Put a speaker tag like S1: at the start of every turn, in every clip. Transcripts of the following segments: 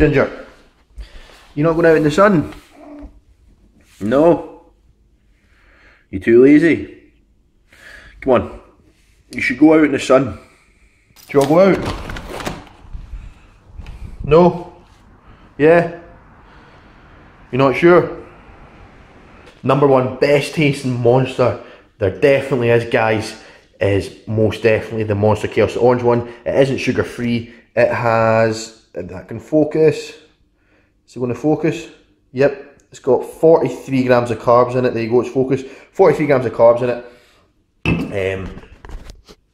S1: Ginger, you not going out in the sun? No? You too lazy? Come on, you should go out in the sun. Do you want to go out? No? Yeah? You're not sure? Number one best tasting monster there definitely is, guys, is most definitely the Monster Chaos, the orange one. It isn't sugar free. It has, if that can focus, is it going to focus? Yep, it's got 43 grams of carbs in it. There you go, it's focused. 43 grams of carbs in it.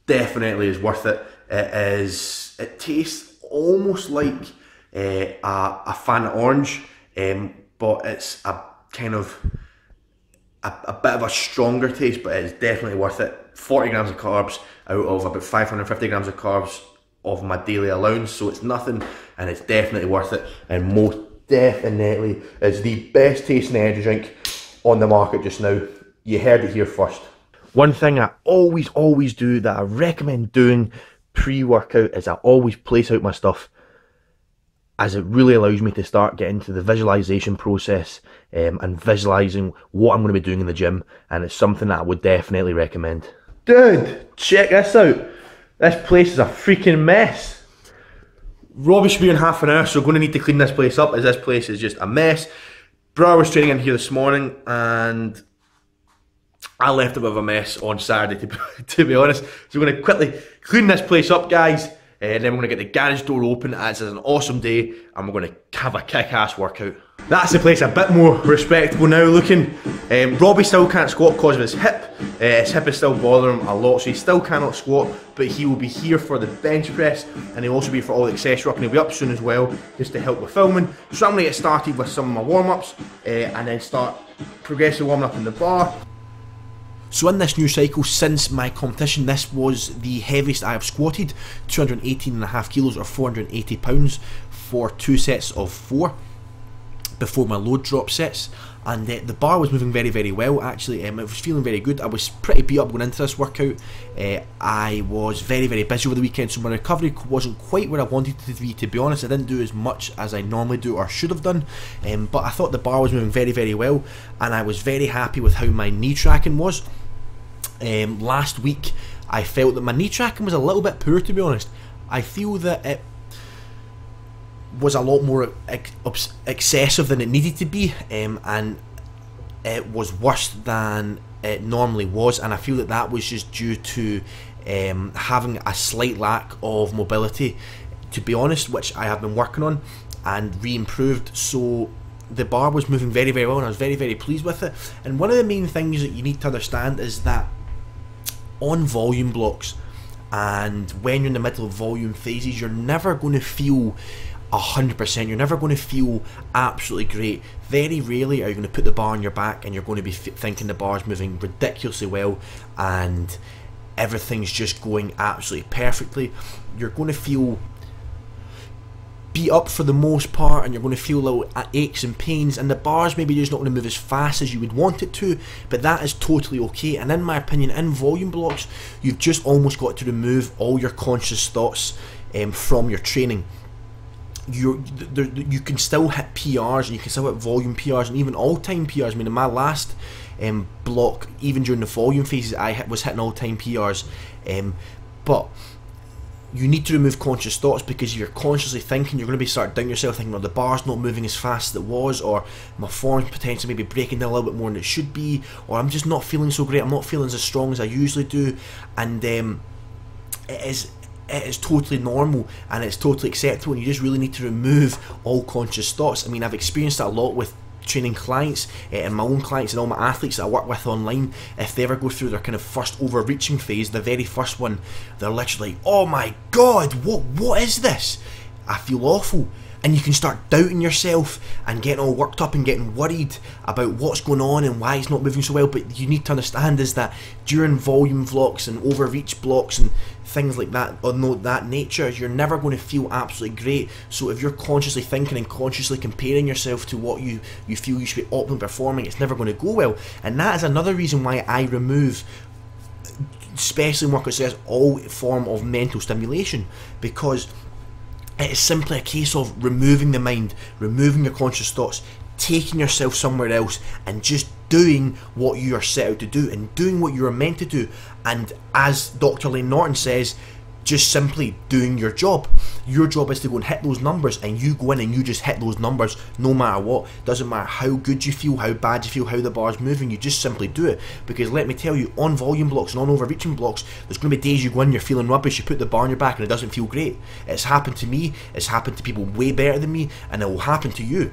S1: Definitely is worth it. It tastes almost like a Fanta orange, but it's a kind of a bit of a stronger taste, but it's definitely worth it. 40 grams of carbs out of about 550 grams of carbs of my daily allowance, so it's nothing, and it's definitely worth it, and most definitely is the best tasting energy drink on the market just now. You heard it here first. One thing I always do that I recommend doing pre-workout is I always place out my stuff, as it really allows me to start getting into the visualization process and visualizing what I'm going to be doing in the gym, and it's something that I would definitely recommend. Dude, check this out. This place is a freaking mess. Robbie should be in half an hour, so we're going to need to clean this place up, as this place is just a mess. Bro was training in here this morning, and I left a bit of a mess on Saturday, to be honest. So we're going to quickly clean this place up, guys. And then we're going to get the garage door open. It's an awesome day, and we're going to have a kick-ass workout. That's the place a bit more respectable now looking. Robbie still can't squat because of his hip. His hip is still bothering him a lot, so he still cannot squat, but he will be here for the bench press, and he'll also be for all the accessory work, and he'll be up soon as well, just to help with filming. So I'm going to get started with some of my warm-ups, and then start progressively warming up in the bar. So in this new cycle, since my competition, this was the heaviest I have squatted, 218.5 kilos or 480 pounds for 2 sets of 4 before my load drop sets, and the bar was moving very well actually. It was feeling very good. I was pretty beat up going into this workout. I was very busy over the weekend, so my recovery wasn't quite where I wanted it to be honest. I didn't do as much as I normally do or should have done, but I thought the bar was moving very well, and I was very happy with how my knee tracking was. Last week I felt that my knee tracking was a little bit poor, to be honest. I feel that it was a lot more excessive than it needed to be, and it was worse than it normally was, and I feel that that was just due to having a slight lack of mobility, to be honest, which I have been working on and re-improved. So the bar was moving very well, and I was very pleased with it. And one of the main things that you need to understand is that on volume blocks, and when you're in the middle of volume phases, you're never going to feel 100%. You're never going to feel absolutely great. Very rarely are you going to put the bar on your back and you're going to be thinking the bar's moving ridiculously well and everything's just going absolutely perfectly. You're going to feel beat up for the most part, and you're going to feel little aches and pains, and the bar's maybe just not going to move as fast as you would want it to, but that is totally okay. And in my opinion, in volume blocks, you've just almost got to remove all your conscious thoughts from your training. You can still hit PRs, and you can still hit volume PRs, and even all-time PRs. I mean, in my last block, even during the volume phases, I was hitting all-time PRs, but you need to remove conscious thoughts, because if you're consciously thinking, you're going to be start down yourself, thinking, oh, the bar's not moving as fast as it was, or my form's potentially maybe breaking down a little bit more than it should be, or I'm just not feeling so great, I'm not feeling as strong as I usually do. And it is totally normal, and it's totally acceptable, and you just really need to remove all conscious thoughts. I mean, I've experienced that a lot with training clients, and my own clients and all my athletes that I work with online. If they ever go through their kind of first overreaching phase, the very first one, they're literally like, oh my god, what is this? I feel awful. And you can start doubting yourself and getting all worked up and getting worried about what's going on and why it's not moving so well. But you need to understand is that during volume blocks and overreach blocks and things like that, of that nature, you're never going to feel absolutely great. So if you're consciously thinking and consciously comparing yourself to what you feel you should be optimally performing, it's never going to go well. And that is another reason why I remove, especially in workouts, all form of mental stimulation, because It is simply a case of removing the mind, removing your conscious thoughts, taking yourself somewhere else and just doing what you are set out to do and doing what you are meant to do. And as Dr. Lane Norton says, just simply doing your job. Your job is to go and hit those numbers, and you go in and you just hit those numbers no matter what. Doesn't matter how good you feel, how bad you feel, how the bar's moving, you just simply do it. Because let me tell you, on volume blocks and on overreaching blocks, there's going to be days you go in, you're feeling rubbish, you put the bar on your back and it doesn't feel great. It's happened to me, it's happened to people way better than me, and it will happen to you.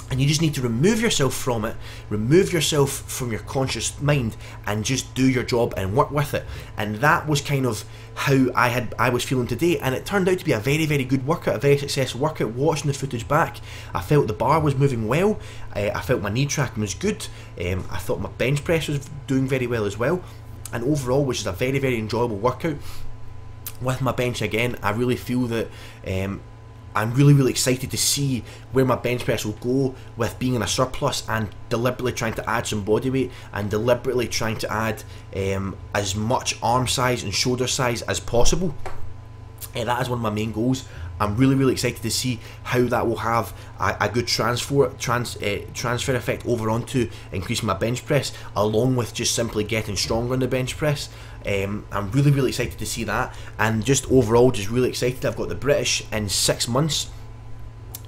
S1: And you just need to remove yourself from it, remove yourself from your conscious mind, and just do your job and work with it. And that was kind of how I was feeling today, and it turned out to be a very, very good workout, a very successful workout. Watching the footage back, I felt the bar was moving well, I felt my knee tracking was good, I thought my bench press was doing very well as well, and overall was just a very, very enjoyable workout. With my bench again, I really feel that I'm really, really excited to see where my bench press will go with being in a surplus and deliberately trying to add some body weight and deliberately trying to add as much arm size and shoulder size as possible. That is one of my main goals. I'm really, really excited to see how that will have a good transfer effect over onto increasing my bench press, along with just simply getting stronger on the bench press. I'm really, really excited to see that, and just overall just really excited. I've got the British in 6 months.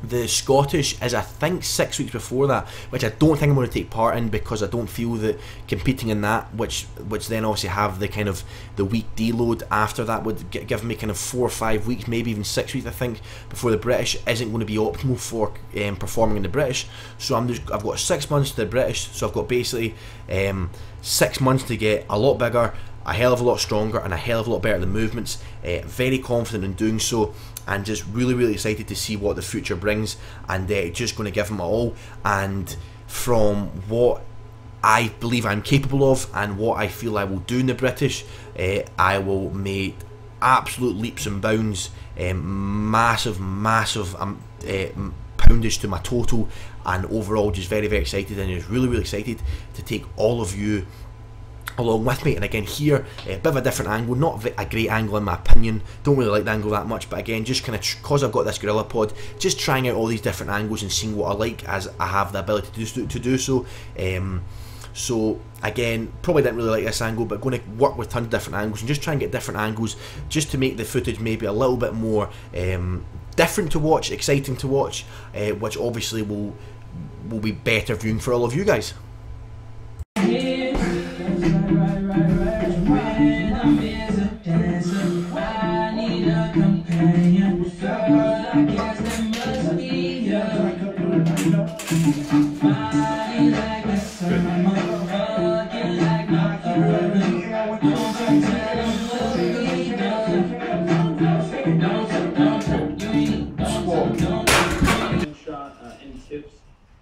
S1: The Scottish is I think 6 weeks before that, which I don't think I'm going to take part in, because I don't feel that competing in that, which then obviously have the kind of the week deload after that, would give me kind of 4 or 5 weeks, maybe even 6 weeks I think, before the British isn't going to be optimal for performing in the British. So I've got 6 months to the British, so I've got basically 6 months to get a lot bigger, a hell of a lot stronger, and a hell of a lot better at the movements. Very confident in doing so, and just really, really excited to see what the future brings, and just going to give them all. And from what I believe I'm capable of and what I feel I will do in the British, I will make absolute leaps and bounds, massive poundage to my total, and overall just very, very excited, and just really, really excited to take all of you along with me. And again here, a bit of a different angle, not a great angle in my opinion, don't really like the angle that much, but again just kind of because I've got this gorilla pod, just trying out all these different angles and seeing what I like as I have the ability to do so. So again, probably didn't really like this angle, but going to work with tons of different angles and just try and get different angles just to make the footage maybe a little bit more different to watch, exciting to watch, which obviously will be better viewing for all of you guys.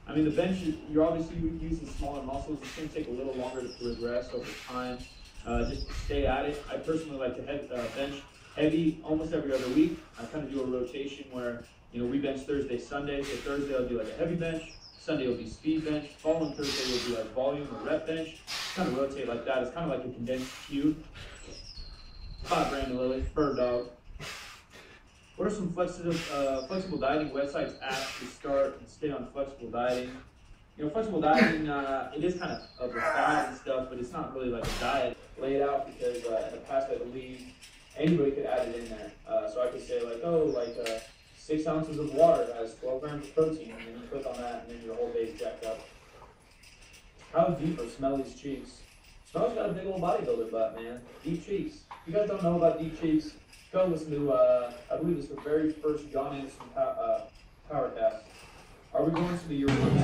S2: I mean, the bench, you're obviously using smaller muscles. It's going to take a little longer to progress over time. Just stay at it. I personally like to bench heavy almost every other week. I kind of do a rotation where, you know, we bench Thursday, Sunday. So Thursday I'll do like a heavy bench. Sunday will be speed bench. Following Thursday will be like volume or rep bench. Kind of rotate like that. It's kind of like a condensed cube. Hi, Brandon Lilly, Bird Dog. What are some flexible dieting websites, apps to start and stay on flexible dieting? You know, flexible dieting, it is kind of a diet and stuff, but it's not really like a diet. Lay it out because in the past I believe anybody could add it in there. So I could say like, oh, 6 ounces of water has 12 grams of protein, and then you click on that, and then your whole day's jacked up. How deep are Smelly's cheeks? Smelly's got a big old bodybuilder butt, man. Deep cheeks. If you guys don't know about deep cheeks, go listen to, I believe it's the very first John Anderson Powercast. Are we going to the European?